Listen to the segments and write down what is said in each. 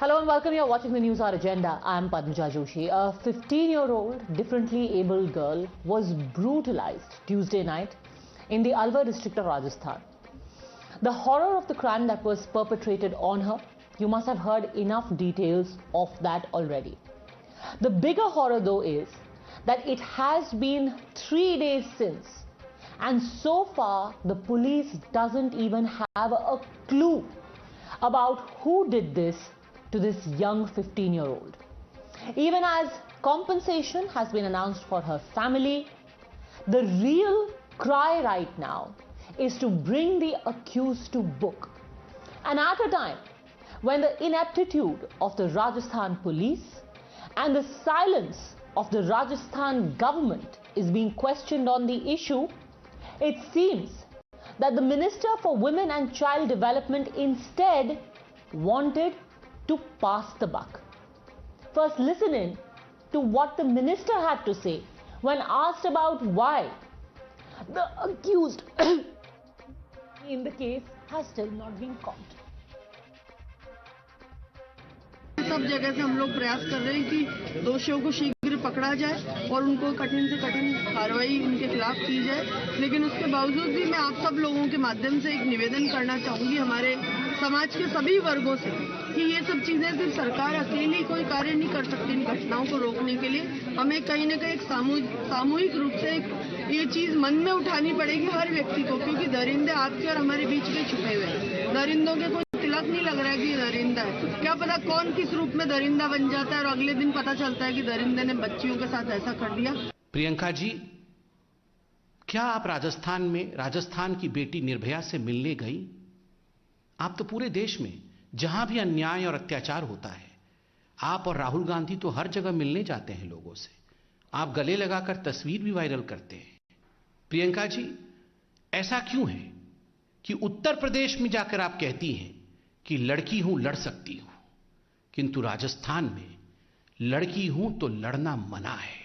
Hello and welcome. You're watching the News Hour Agenda. I'm Padmaja Joshi. A 15-year-old differently abled girl was brutalized Tuesday night in the Alwar district of Rajasthan. The horror of the crime that was perpetrated on her, you must have heard enough details of that already. The bigger horror though is that it has been 3 days since, and so far the police doesn't even have a clue about who did this to this young 15-year-old. Even as compensation has been announced for her family, the real cry right now is to bring the accused to book. And at a time when the ineptitude of the Rajasthan police and the silence of the Rajasthan government is being questioned on the issue, it seems that the Minister for Women and Child Development instead wanted to pass the buck. First, listen in to what the minister had to say when asked about why the accused in the case has still not been caught. सब जगह से हम लोग प्रयास कर रहे हैं कि दोषियों को शीघ्र पकड़ा जाए और उनको कठिन से कठिन कार्रवाई उनके खिलाफ की जाए। लेकिन उसके बावजूद भी मैं आप सब लोगों के माध्यम से एक निवेदन करना चाहूंगी हमारे समाज के सभी वर्गों से कि ये सब चीजें सिर्फ सरकार अकेली कोई कार्य नहीं कर सकती। इन घटनाओं को रोकने के लिए हमें कहीं न कहीं सामूहिक रूप से ये चीज मन में उठानी पड़ेगी हर व्यक्ति को, क्योंकि दरिंदे आपके और हमारे बीच में छुपे हुए हैं। दरिंदों के कोई तिलक नहीं लग रहा है कि दरिंदा है। क्या पता कौन किस रूप में दरिंदा बन जाता है और अगले दिन पता चलता है कि दरिंदे ने बच्चियों के साथ ऐसा कर दिया। प्रियंका जी, क्या आप राजस्थान की बेटी निर्भया से मिलने गई? आप तो पूरे देश में जहां भी अन्याय और अत्याचार होता है, आप और राहुल गांधी तो हर जगह मिलने जाते हैं लोगों से। आप गले लगाकर तस्वीर भी वायरल करते हैं। प्रियंका जी, ऐसा क्यों है कि उत्तर प्रदेश में जाकर आप कहती हैं कि लड़की हूं लड़ सकती हूं, किंतु राजस्थान में लड़की हूं तो लड़ना मना है?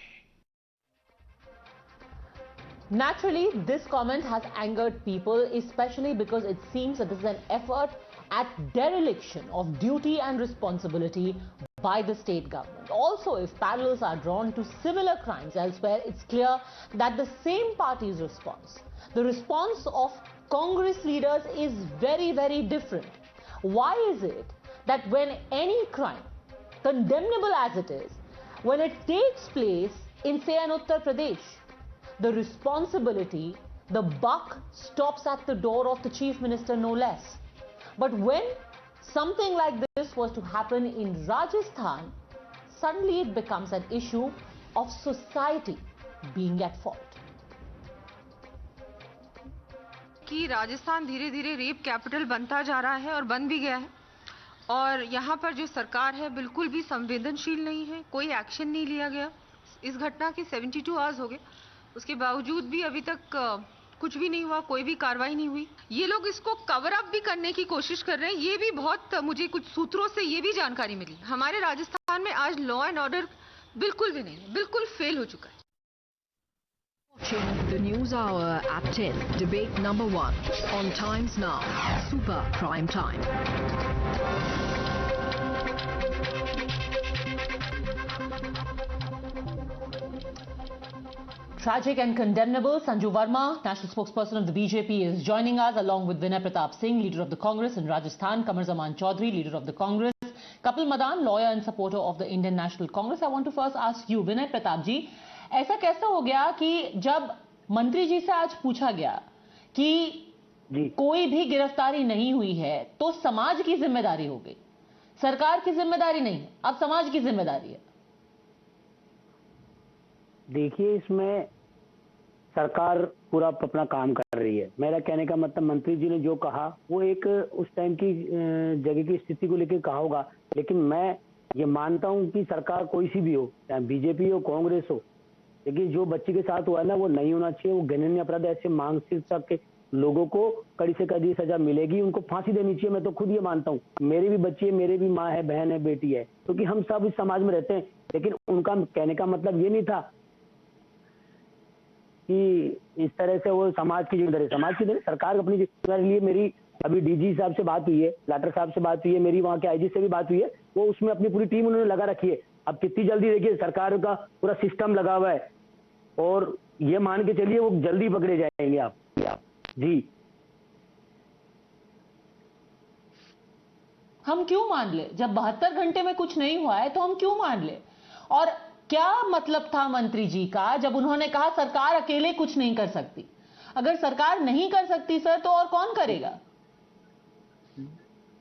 Naturally, this comment has angered people, especially because it seems that this is an effort at dereliction of duty and responsibility by the state government. Also, if parallels are drawn to similar crimes elsewhere, it's clear that the same party's response, the response of Congress leaders, is very, very different. Why is it that when any crime, condemnable as it is, when it takes place in, say, an Uttar Pradesh, the responsibility, the buck stops at the door of the chief minister, no less. But when something like this was to happen in Rajasthan, suddenly it becomes an issue of society being at fault. कि राजस्थान धीरे धीरे rape capital बनता जा रहा है और बन भी गया है, और यहाँ पर जो सरकार है बिल्कुल भी संवेदनशील नहीं है। कोई एक्शन नहीं लिया गया। इस घटना के 72 आवर्स हो गए, उसके बावजूद भी अभी तक कुछ भी नहीं हुआ, कोई भी कार्रवाई नहीं हुई। ये लोग इसको कवर अप भी करने की कोशिश कर रहे हैं। ये भी बहुत, मुझे कुछ सूत्रों से ये भी जानकारी मिली, हमारे राजस्थान में आज लॉ एंड ऑर्डर बिल्कुल भी नहीं है, बिल्कुल फेल हो चुका है। Watching the News Hour at 10, debate number 1 on Times Now, Super Prime Time. Tragic and condemnable. Sanju Verma, national spokesperson of the BJP, is joining us along with Vinay Pratap Singh, leader of the Congress in Rajasthan, Kamar Zaman Chaudhary, leader of the Congress, Kapil Madan, lawyer and supporter of the Indian National Congress. I want to first ask you, Vinay Pratap ji, ऐसा कैसा हो गया कि जब मंत्री जी से आज पूछा गया कि कोई भी गिरफ्तारी नहीं हुई है तो समाज की जिम्मेदारी हो गई, सरकार की जिम्मेदारी नहीं है, अब समाज की जिम्मेदारी है? देखिए, इसमें सरकार पूरा अपना काम कर रही है। मेरा कहने का मतलब, मंत्री जी ने जो कहा वो एक उस टाइम की जगह की स्थिति को लेकर कहा होगा, लेकिन मैं ये मानता हूं कि सरकार कोई सी भी हो, चाहे बीजेपी हो, कांग्रेस हो, लेकिन जो बच्ची के साथ हुआ है ना, वो नहीं होना चाहिए। वो घृणनीय अपराध, ऐसे मानसिकता के लोगों को कड़ी से कड़ी सजा मिलेगी, उनको फांसी देनी चाहिए। मैं तो खुद ये मानता हूँ, मेरी भी बच्ची है, मेरी भी माँ है, बहन है, बेटी है, क्योंकि हम सब इस समाज में रहते हैं। लेकिन उनका कहने का मतलब ये नहीं था कि इस तरह से वो समाज की जिम्मेदारी, सरकार अपनी जिम्मेदारी लिए। मेरी अभी डीजी साहब से बात हुई है, लाटर साहब से बात हुई है, मेरी वहां के आईजी से भी बात हुई है, वो उसमें अपनी पूरी टीम उन्होंने लगा रखी है। अब कितनी जल्दी, देखिए सरकार का पूरा सिस्टम लगा हुआ है और ये मान के चलिए वो जल्दी पकड़े जाएंगे आप जी। हम क्यों मान ले? जब 72 घंटे में कुछ नहीं हुआ है तो हम क्यों मान ले? और क्या मतलब था मंत्री जी का जब उन्होंने कहा सरकार अकेले कुछ नहीं कर सकती? अगर सरकार नहीं कर सकती सर तो और कौन करेगा?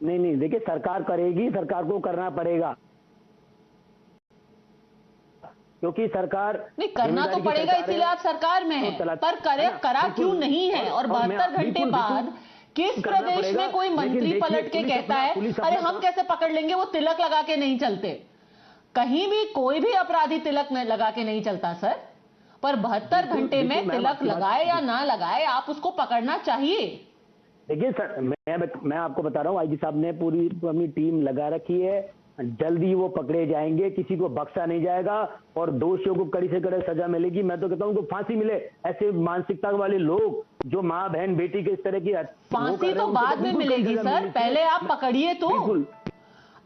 नहीं, देखिए सरकार करेगी, सरकार को करना पड़ेगा, क्योंकि सरकार नहीं करना तो पड़ेगा, इसीलिए आप सरकार में हैं, पर करा क्यों नहीं है? और 72 घंटे बाद किस प्रदेश में कोई मंत्री पलट के कहता है अरे हम कैसे पकड़ लेंगे, वो तिलक लगा के नहीं चलते? कहीं भी कोई भी अपराधी तिलक लगा के नहीं चलता सर, पर 72 घंटे में तिलक लगाए या ना लगाए आप उसको पकड़ना चाहिए। देखिए सर, मैं आपको बता रहा हूँ, आईजी साहब ने पूरी अपनी टीम लगा रखी है, जल्दी वो पकड़े जाएंगे, किसी को बख्शा नहीं जाएगा और दोषियों को कड़ी से कड़ी सजा मिलेगी। मैं तो कहता हूँ उनको फांसी मिले, ऐसे मानसिकता वाले लोग जो माँ बहन बेटी के इस तरह की फांसी तो बाद में मिलेगी सर, पहले आप पकड़िए तो।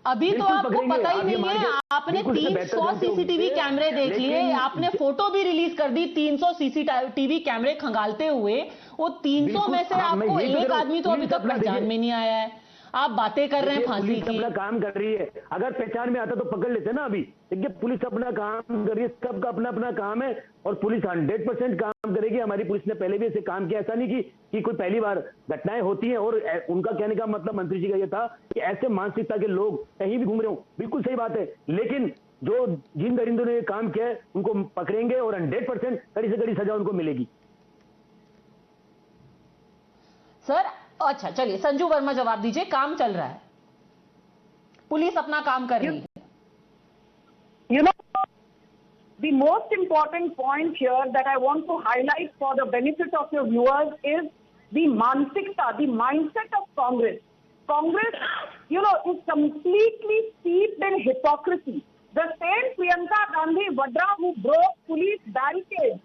अभी तो आपको पता ही नहीं है, आपने 300 सीसीटीवी कैमरे देख लिए, आपने फोटो भी रिलीज कर दी 300 सीसीटीवी कैमरे खंगालते हुए, वो 300 में से आपको एक आदमी तो अभी तक पहचान में नहीं आया है। आप बातें कर रहे हैं फांसी की। अपना काम कर रही है, अगर पहचान में आता तो पकड़ लेते ना। अभी देखिए पुलिस अपना काम कर रही है, सबका अपना अपना काम है और पुलिस 100% काम करेगी। हमारी पुलिस ने पहले भी ऐसे काम किया, ऐसा नहीं कि कोई पहली बार घटनाएं होती हैं। और उनका कहने का मतलब मंत्री जी का ये था कि ऐसे मानसिकता के लोग कहीं भी घूम रहे हो, बिल्कुल सही बात है, लेकिन जो जिन दरिंदों ने काम किया है उनको पकड़ेंगे और 100% कड़ी से कड़ी सजा उनको मिलेगी। सर अच्छा चलिए, संजू वर्मा जवाब दीजिए, काम चल रहा है, पुलिस अपना काम कर रही है। You know, the most important point here that I want to highlight for the benefit of your viewers is the mansikta, the mindset of Congress. Congress, you know, is completely steeped in hypocrisy. The same Priyanka Gandhi Vadra who broke police barricades,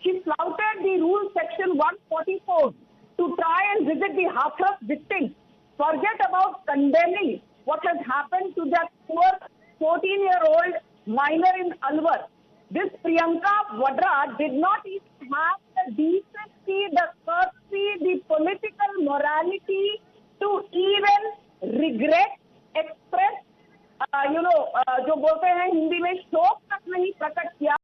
she flouted the rule section 144 to try and visit the Hathras victims. Forget about condemning what has happened to that poor 14-year-old minor in Alwar. This Priyanka Vadra did not even have the decency, the courtesy, the political morality to even regret, express, जो बोलते हैं हिंदी में शोक तक नहीं प्रकट किया।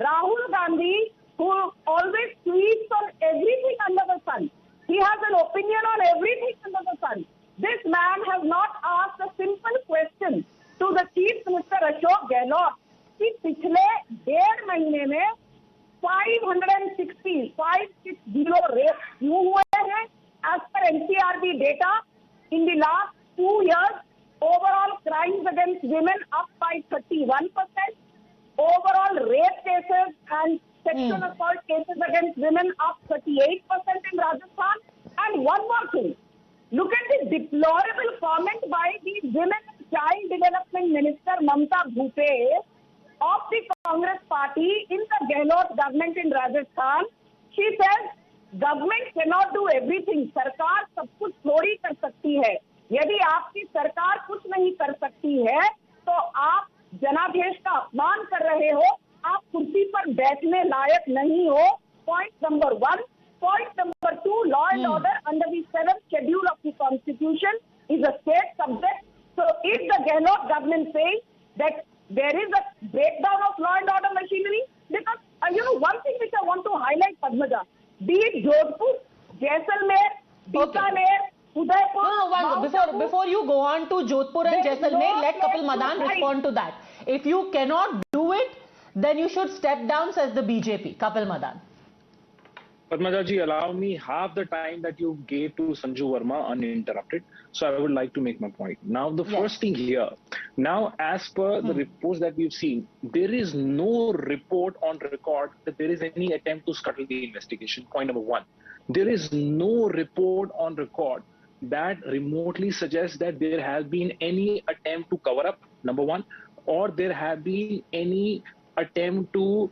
Rahul Gandhi, who always tweets on everything under the sun, he has an opinion on everything under the sun. This man has not asked a simple question to the Chief Minister Ashok Gehlot कि पिछले 1.5 महीने में 560 rape क्यों हुए हैं? As per NCRB data, in the last 2 years, overall crimes against women up by 31%, overall rape cases and sexual assault cases against women up 38% in Rajasthan. And one more thing, look at the deplorable comment by the Women and Child Development Minister Mamta Bhupesh of the Congress party in the Gehlot government in Rajasthan. She says, government cannot do everything. सरकार सब कुछ थोड़ी कर सकती है। यदि आपकी सरकार कुछ नहीं कर सकती है तो आप जनादेश का अपमान कर रहे हो, आप कुर्सी पर बैठने लायक नहीं हो। Point number 1. Point number 2, law and order under the 7th schedule of the Constitution is a state subject. So if the Gehlot government says that there is a breakdown of law and order machinery, because one thing which I want to highlight, Padmaja, be it Jodhpur, Jaisalmer, Bikaner, Udaipur. No, before you go on to Jodhpur and Jaisalmer, let Kapil Madan respond to that. If you cannot do it, then you should step down, says the BJP. Kapil Madan. Padmaja ji, allow me half the time that you gave to Sanju Verma uninterrupted. So I would like to make my point. Now, the first thing here, now as per the reports that we've seen, there is no report on record that there is any attempt to scuttle the investigation. Point number 1. There is no report on record that remotely suggests that there has been any attempt to cover up, number 1, or there have been any attempt to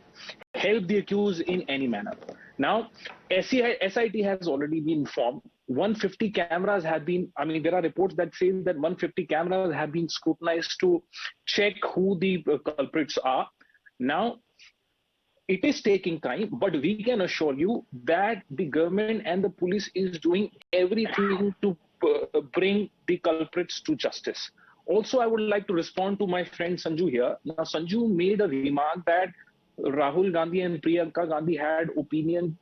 help the accused in any manner. Now, SIT has already been formed. 150 cameras have been, I mean, there are reports that say that 150 cameras have been scrutinized to check who the culprits are. Now, it is taking time, but we can assure you that the government and the police is doing everything to bring the culprits to justice. Also, I would like to respond to my friend Sanju here. Now, Sanju made a remark that Rahul Gandhi and Priyanka Gandhi had opinion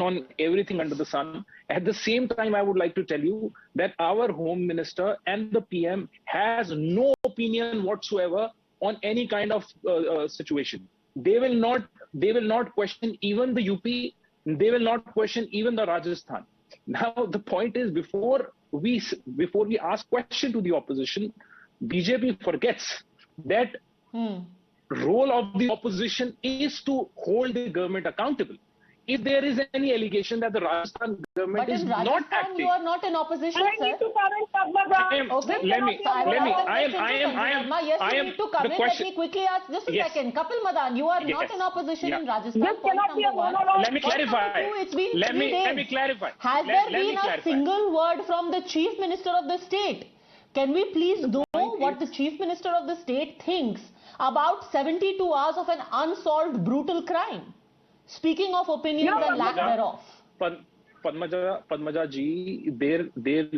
on everything under the sun. At the same time, I would like to tell you that our Home Minister and the PM has no opinion whatsoever on any kind of situation. They will not question even the UP. They will not question even the Rajasthan. Now, the point is, before we ask question to the opposition, BJP forgets that role of the opposition is to hold the government accountable. If there is any allegation that the Rajasthan government is not acting, you are not in opposition, I sir. need to comment, Padmaja. Let me. Yes, you need to comment. Let me quickly ask just a Yes. second. Kapil Madan, you are not Yes. in opposition Yeah. in Rajasthan. This Point cannot be a number one. monologue. let me Point clarify. number two, it's been Let 3 me days. clarify. Has Let there me been a clarify. single word from the Chief Minister of the state? Can we please know what the Chief Minister of the state thinks about 72 hours of an unsolved brutal crime? Speaking of opinions and lack thereof. Padmaja ji, there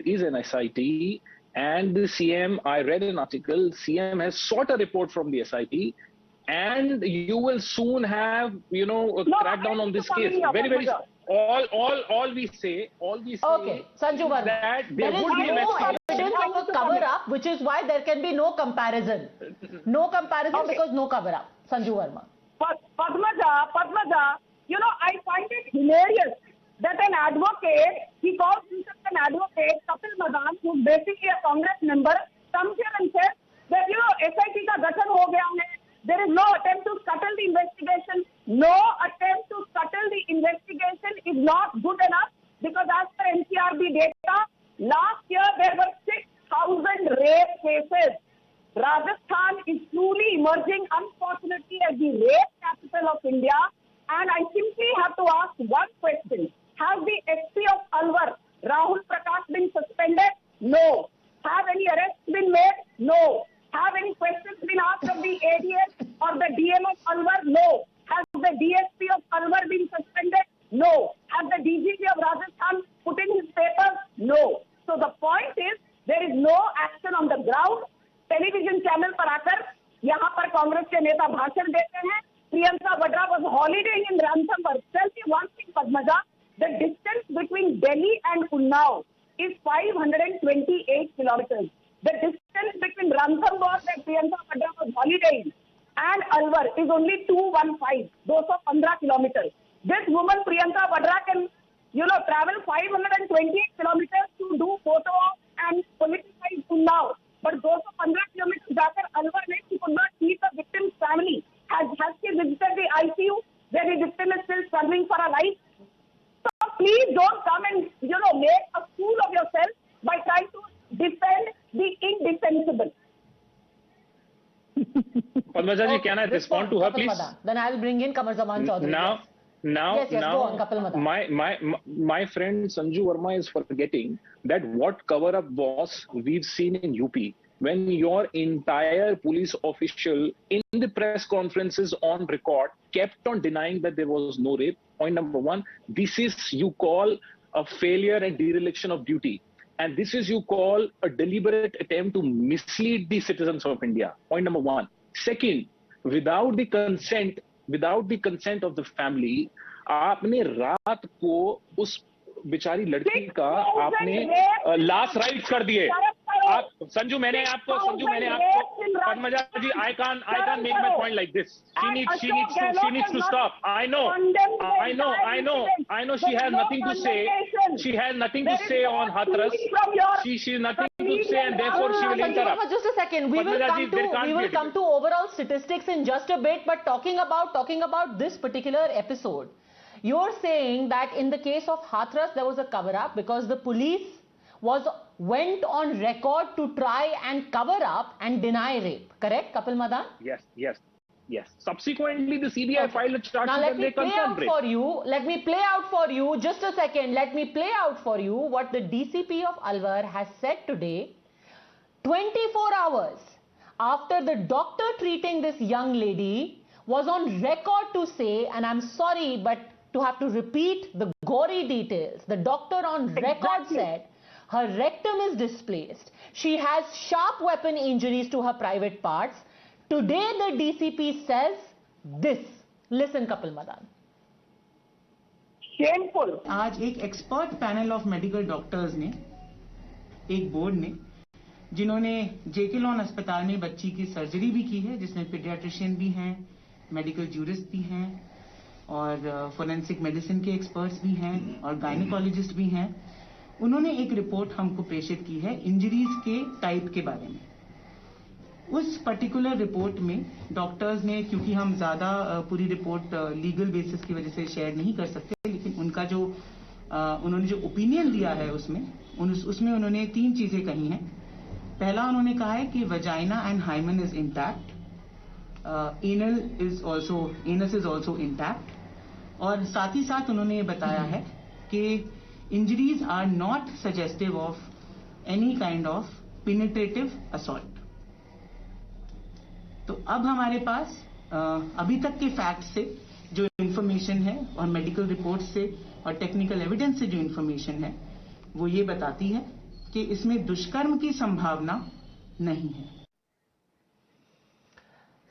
is an SIT, and the CM, I read an article, CM has sought a report from the SIT, and you will soon have, crackdown on this case. Very, all we say Okay, Sanju Verma, that there is would be a no investigation. evidence of a cover-up, which is why there can be no comparison. No comparison because no cover-up. Sanju Verma. Padmaja, I find it hilarious that an advocate, he calls himself an advocate, Kapil Madan, who's basically a Congress member, comes here and says that, SIT ka gatan ho gaya hai. There is no attempt to scuttle the investigation. No attempt to scuttle the investigation is not good enough because as per NCRB data, last year there were 6,000 rape cases. Rajasthan is truly emerging, unfortunately, as the rape capital of India. And I simply have to ask one question. Has the SP of Alwar, Rahul Prakash, been suspended? No. Have any arrests been made? No. Have any questions been asked of the ADS or the DM of Alwar? No. Has the DSP of Alwar been suspended? No. Has the DGP of Rajasthan put in his papers? No. So the point is, there is no action on the ground. Television channel पर आकर यहाँ पर कांग्रेस के नेता भाषण देते हैं. Priyanka Vadra was holidaying in Ranthambore. Tell me one thing, Padmaja. The distance between Delhi and Unnao is 528 kilometers. The distance between Ranthambore where Priyanka Vadra was holidaying and Alwar is only 215 kilometers. This woman Priyanka Vadra can, travel 528 kilometers to do photo op and politicize Unnao. But 215 kilometers जाकर Alwar में she could not see the victim's family. Has she visited the ICU where the victim is still struggling for her life? So please don't come and make a fool of yourself by trying to defend the indefensible. Padmaja ji, can I respond to her, please? Then I'll bring in Qamar Zaman Chaudhary. Now, go on, Kapil Madan. my friend Sanju Verma is forgetting that what cover-up was we've seen in UP when your entire police official in the press conferences on record kept on denying that there was no rape. Point number one, this is you call a failure and dereliction of duty. And this is you call a deliberate attempt to mislead the citizens of India. Point number one. Second, without the consent of the family, आपने रात को उस बेचारी लड़की का आपने last rites कर दिए. आप संजू मैंने आपको पद्मजा जी, I can't make my point like this. She needs to stop. I know she has nothing to say. She has nothing to say on Hathras. She has nothing to say, and therefore she will interrupt. Just a second. We will come to overall statistics in just a bit, but talking about this particular episode, you're saying that in the case of Hathras there was a cover-up because the police went on record to try and cover up and deny rape. Correct, Kapil Madan? Yes. Yes. Subsequently, the CBI filed a charge Now sheet let and me they play out confirmed it. for you. Let me play out for you. Just a second. Let me play out for you what the DCP of Alwar has said today. 24 hours after the doctor treating this young lady was on record to say, and I'm sorry, but to have to repeat the gory details, the doctor on record said her rectum is displaced. She has sharp weapon injuries to her private parts. Today the DCP says this. Listen, Kapil Madan. Shameful. आज एक expert panel of medical doctors ने, एक board ने, जिन्होंने जेके lawn अस्पताल में बच्ची की सर्जरी भी की है, जिसमें पीडियाट्रिशियन भी हैं, मेडिकल जूरिस्ट भी हैं और फोरेंसिक मेडिसिन के एक्सपर्ट्स भी हैं और गायनिकोलॉजिस्ट भी हैं, उन्होंने एक रिपोर्ट हमको प्रेषित की है इंजरीज के टाइप के बारे में। उस पर्टिकुलर रिपोर्ट में डॉक्टर्स ने, क्योंकि हम ज्यादा पूरी रिपोर्ट लीगल बेसिस की वजह से शेयर नहीं कर सकते, लेकिन उनका जो उन्होंने जो ओपिनियन दिया है उसमें उन्होंने 3 चीजें कही हैं। पहला उन्होंने कहा है कि vagina and hymen is intact, anus is also intact, और साथ ही साथ उन्होंने ये बताया है कि injuries are not suggestive of any kind of penetrative assault. तो अब हमारे पास अभी तक के फैक्ट से जो इंफॉर्मेशन है और मेडिकल रिपोर्ट से और टेक्निकल एविडेंस से जो इंफॉर्मेशन है वो ये बताती है कि इसमें दुष्कर्म की संभावना नहीं है।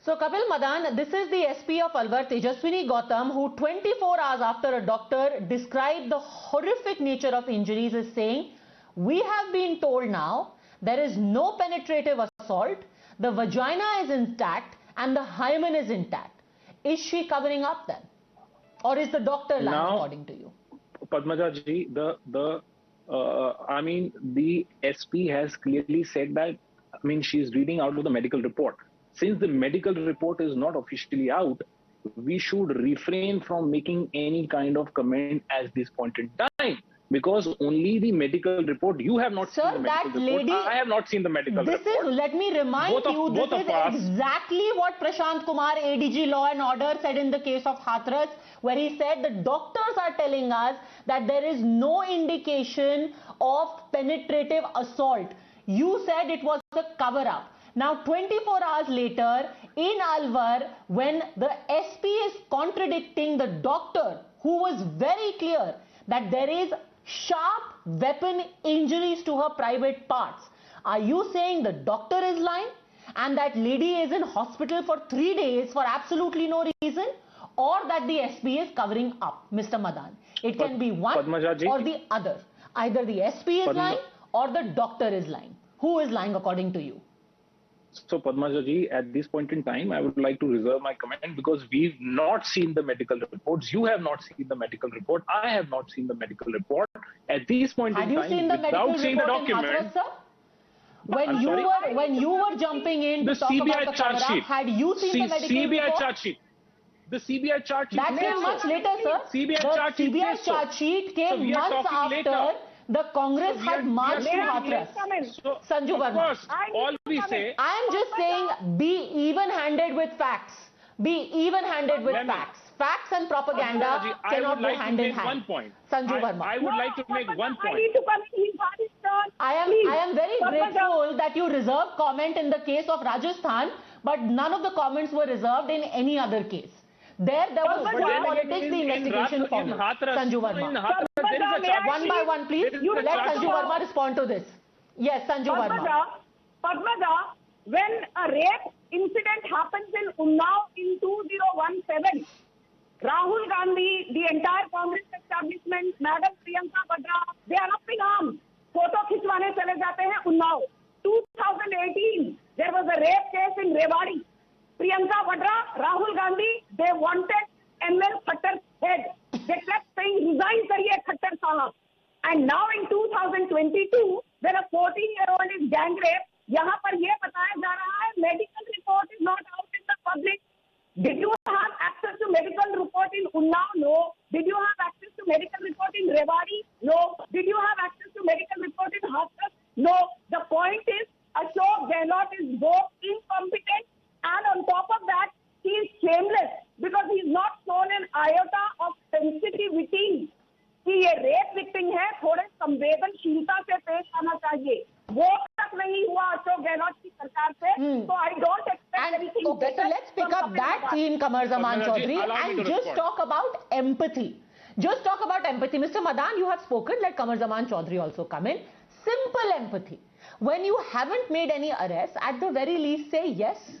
So Kapil Madan, this is the SP of Alwar, Tejaswini Gautam, who 24 hours after a doctor described the horrific nature of injuries is saying, we have been told now there is no penetrative assault, the vagina is intact and the hymen is intact. Is she covering up then? Or is the doctor lying Now, according to you? Padmaja ji, the SP has clearly said that, she's reading out of the medical report. Since the medical report is not officially out, we should refrain from making any kind of comment at this point in time. Because only the medical report, you have not seen the medical report, I have not seen the medical report. Let me remind you, this is exactly what Prashant Kumar, ADG Law and Order, said in the case of Hathras, where he said the doctors are telling us that there is no indication of penetrative assault. You said it was a cover-up. Now 24 hours later, in Alwar, when the SP is contradicting the doctor, who was very clear that there is sharp weapon injuries to her private parts, are you saying the doctor is lying and that lady is in hospital for 3 days for absolutely no reason, or that the SP is covering up, Mr. Madan? It can be one or the other. Either the SP is lying or the doctor is lying. Who is lying according to you? So Padmaja ji, at this point in time, I would like to reserve my comment because we've not seen the medical reports. You have not seen the medical report. I have not seen the medical report. At this point in time, without seeing the document, when you were jumping in to talk about the cover-up, had you seen the medical report? charge sheet. The CBI charge sheet. That came much later, sir. CBI charge sheet came months after the Congress had marched to Hathras. Sanju Verma. Of course, all we say. I am just saying, be even-handed with facts. Be even-handed with facts. Facts and propaganda cannot go hand in hand. Sanju Verma. I would like to make one point. I am very grateful that you reserved comment in the case of Rajasthan, but none of the comments were reserved in any other case. There was no politics, the investigation followed. Sanju Verma. One by one, please. Let Sanju Verma respond to this. Yes, Sanju Verma. Padmaja, when a rape incident happens in Unnao in 2017, Rahul Gandhi, the entire Congress establishment, Madam Priyanka Vadra, they are up in arms. Photo खिंचवाने चले जाते हैं Unnao. 2018, there was a rape case in Rewari. Priyanka Vadra, Rahul Gandhi, they wanted ML Khattar's head. They kept saying, resign kariye Khattar sahab. And now in 2022, when a 14-year-old is gang raped, यहाँ पर ये बताया जा रहा है, medical report is not out in the public. Did you have access to medical report in Unnao? No. Did you have access to medical report in Rewari? No. Did you have access to medical report in Hathras? No. The point is, Ashok Gehlot is both incompetent and on top of that, he is shameless because he's not shown an iota of sensitivity कि ये rape victim है, थोड़े संवेदनशीलता से पेश आना चाहिए. वो तक नहीं हुआ अशोक गहलोत की सरकार से. So I don't expect anything Okay, so let's pick up that theme, Qamar Zaman Chaudhary, and just talk about empathy. Just talk about empathy. Mr. Madan, you have spoken. Let Qamar Zaman Chaudhary also come in. Simple empathy. When you haven't made any arrests, at the very least say yes,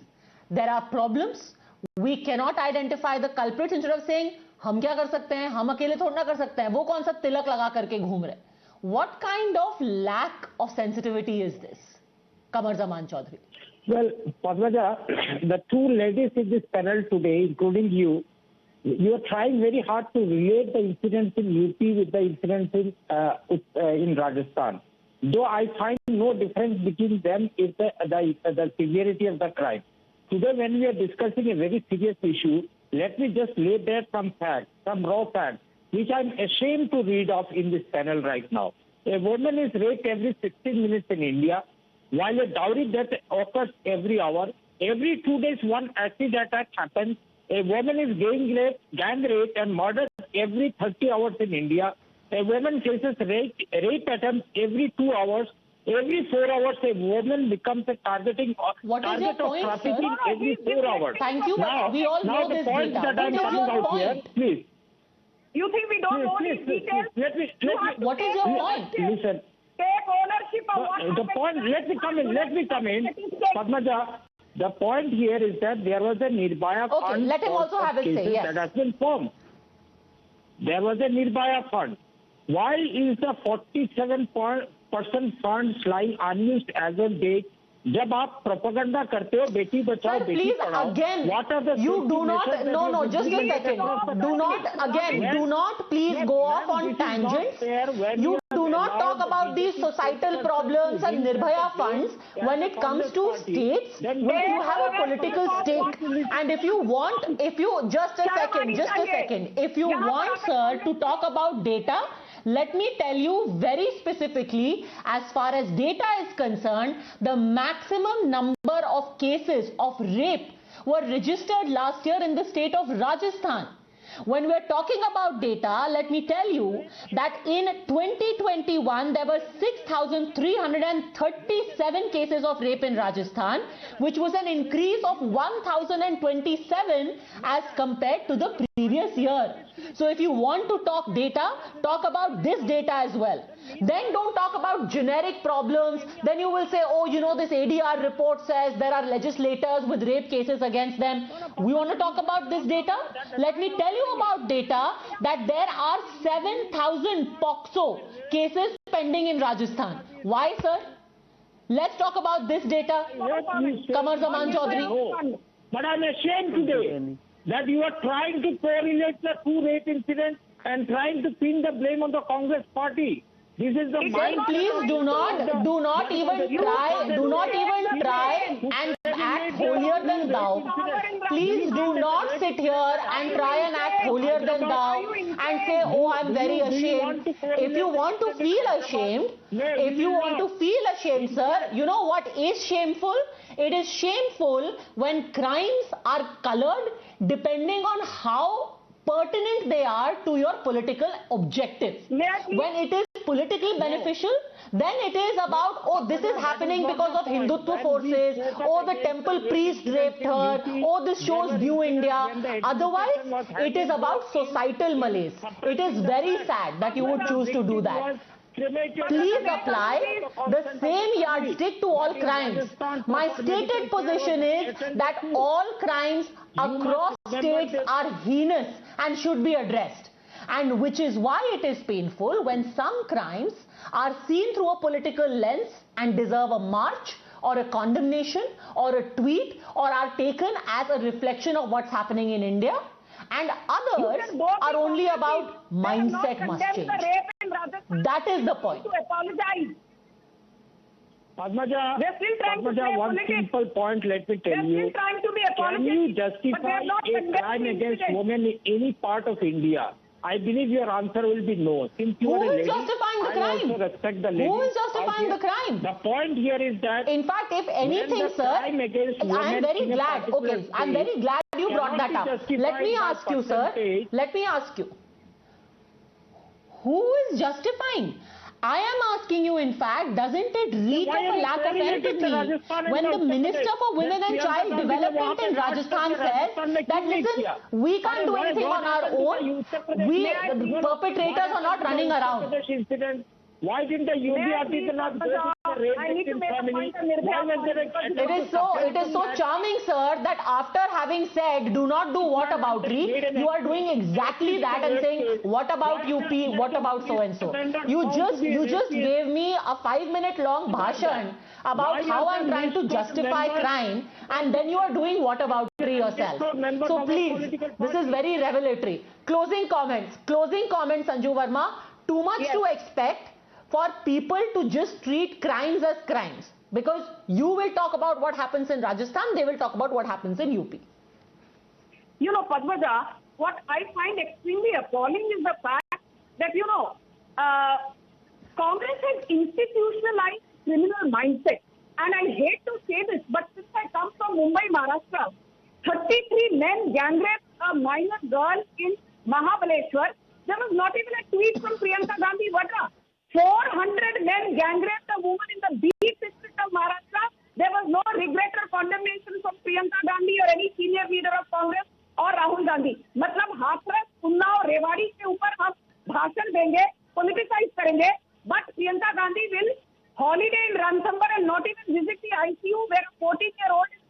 there are problems. We cannot identify the culprits instead of saying हम क्या कर सकते हैं, हम अकेले थोड़ा ना कर सकते हैं, वो कौन सा तिलक लगा करके घूम रहे. What kind of lack of sensitivity is this, Qamar Zaman Chaudhary? Well, Padmaja, the two ladies in this panel today, including you are trying very hard to relate the incidents in UP with the incidents in Rajasthan. Though I find no difference between them is the severity of the crime. Today, when we are discussing a very serious issue, let me just lay bare some facts, some raw facts, which I'm ashamed to read off in this panel right now. A woman is raped every 16 minutes in India, while a dowry death occurs every hour. Every 2 days, one acid attack happens. A woman is gang raped and murdered every 30 hours in India. A woman faces rape attempts every 2 hours. Every 4 hours, a woman becomes a target of trafficking every 4 hours. Thank you, but we all know this data. That I'm coming out here, please. You think we don't know these details? What is your point? Listen. Take ownership of what The point, let me come in. Padmaja, the point here is that there was a Nirbhaya fund. Okay, let him also have his say, yes. That has been formed. There was a Nirbhaya fund. Why is the 47% funds lying unused as of date? जब आप propaganda करते हो Beti Bachao Beti Padhao, what are the you do not just a second, do not please go off on tangents. You do not talk about these societal problems and Nirbhaya funds when it comes to states where you have a political stake. And if you want sir to talk about data, let me tell you very specifically, as far as data is concerned, the maximum number of cases of rape were registered last year in the state of Rajasthan. When we are talking about data, let me tell you that in 2021, there were 6,337 cases of rape in Rajasthan, which was an increase of 1,027 as compared to the previous year. So if you want to talk data, talk about this data as well. Then don't talk about generic problems. Then you will say, oh, you know, this ADR report says there are legislators with rape cases against them. We want to talk about this data? Let me tell you about data that there are 7,000 POCSO cases pending in Rajasthan. Why, sir? Let's talk about this data. Qamar Zaman Chaudhary. But I'm ashamed today that you are trying to correlate the two rape incidents and trying to pin the blame on the Congress party. This is the mind. Please do not even try and act holier than thou. Please do not sit here and try and act holier than thou and say, oh, I'm very ashamed. If you want to feel ashamed, sir, you know what is shameful? It is shameful when crimes are colored depending on how pertinent they are to your political objectives. When it is politically beneficial, then it is about, oh, this is happening because of Hindutva forces, oh, the temple priest raped her, oh, this shows New India. Otherwise, it is about societal malaise. It is very sad that you would choose to do that. Please apply the same yardstick to all crimes. My stated position is that all crimes across states are heinous and should be addressed. And which is why it is painful when some crimes are seen through a political lens and deserve a march or a condemnation or a tweet or are taken as a reflection of what's happening in India. And others are only about mindset must change. That is the point. Padmaja, one simple point, let me tell you. Can you justify a crime against women in any part of India? I believe your answer will be no. Since you Who are a is lady, justifying the I crime? also respect the lady. Who is justifying the crime? The point here is that In fact, if anything, the sir, crime against I am women very in a glad. particular Okay, I'm state very glad you brought cannot that be up. justified Let me by ask you, sir. percentage. Let me ask you. Who is justifying? I am asking you, in fact, doesn't it reek why of are a you lack of correlating the empathy Rajasthan and when the Uttar Minister Pradesh? for Women That and Priyanka Child Gandhi Development in ने वहाँ पे Rajasthan Rajasthan says में that, क्यों नहीं listen, किया? we can't do Why- anything what on our happened to the own. Uttar Pradesh? We, May I the please- perpetrators are not running around. Incident. Why didn't the Yogi May I Adityanath please, go to the rape I need to victim make a family? point on Nirbhaya Why was there point. It is so charming, sir, that after having said do not do whataboutery, you are doing exactly that and saying what about UP, what about so and so. You just gave me a 5-minute long bhashan about how I'm trying to justify crime, and then you are doing whataboutery yourself. So please, this is very revelatory. Closing comments, Sanju Verma. Too much to expect for people to just treat crimes as crimes, because you will talk about what happens in Rajasthan, they will talk about what happens in UP. You know, Padmaja, what I find extremely appalling is the fact that, Congress has institutionalized criminal mindset. And I hate to say this, but since I come from Mumbai, Maharashtra, 33 men gang raped a minor girl in Mahabaleshwar. There was not even a tweet from Priyanka Gandhi Vadra. 400 men gang raped a woman in the Beed district of Maharashtra. There was no regret or condemnation from Priyanka Gandhi or any senior leader of Congress or Rahul Gandhi. मतलब हाथरस, उन्नाव, रेवाड़ी के ऊपर हम भाषण देंगे, politicize करेंगे, but Priyanka Gandhi will holiday in Ranthambore and not even visit the ICU where a 14-year-old is,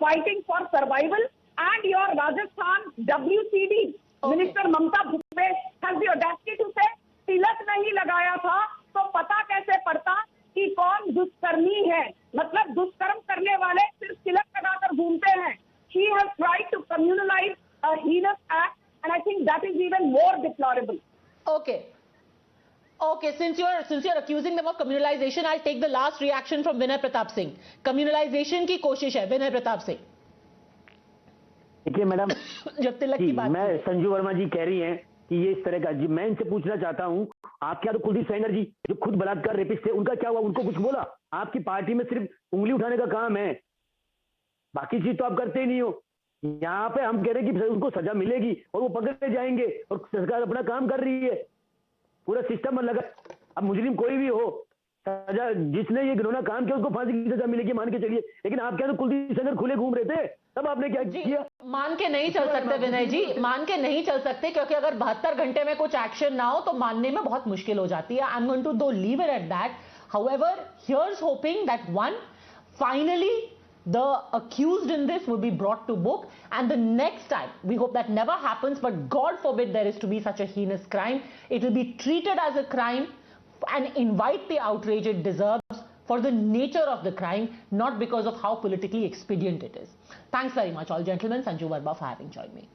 fighting for survival. And your Rajasthan WCD, Minister Mamta Bhupesh, has the audacity to say, तिलक नहीं लगाया था तो पता कैसे पड़ता कि कौन दुष्कर्मी है. मतलब दुष्कर्म करने वाले सिर्फ तिलक लगाकर घूमते हैं. She has tried to communalize a heinous act, and I think that is even more deplorable. Okay, since you're accusing them of communalization, I'll take the last reaction from Vinay Pratap Singh. Communalization की कोशिश है, Vinay Pratap Singh. देखिए madam, जब तिलक की बात मैं संजू वर्मा जी कह रही हैं कि ये इस तरह का, मैं इनसे पूछना चाहता हूं, आपके यहाँ तो कुलदीप सेंगर जी जो खुद बलात्कार रेपिस्ट थे, उनका क्या हुआ? उनको कुछ बोला? आपकी पार्टी में सिर्फ उंगली उठाने का काम है, बाकी चीज तो आप करते ही नहीं हो. यहाँ पे हम कह रहे हैं कि उनको सजा मिलेगी और वो पकड़े जाएंगे, और सरकार अपना काम कर रही है, पूरा सिस्टम लगा. अब मुजरिम कोई भी हो, सजा, जिसने ये घिनौना काम किया उसको फांसी की सजा मिलेगी, मान के चलिए. लेकिन आप क्या तो कुलदीप सेंगर खुले घूम रहे थे, तब आपने क्या किया? मान के नहीं चल सकते विनय जी, मान के नहीं चल सकते, क्योंकि अगर 72 घंटे में कुछ एक्शन ना हो तो मानने में बहुत मुश्किल हो जाती है. I am going to though leave it at that. However, here's hoping that one, finally the accused in this will be brought to book, and the next time, we hope that never happens, but God forbid there is to be such a heinous crime, it will be treated as a crime and invite the outrage it deserves for the nature of the crime, not because of how politically expedient it is. Thanks very much all gentlemen. Sanju Verma for having joined me.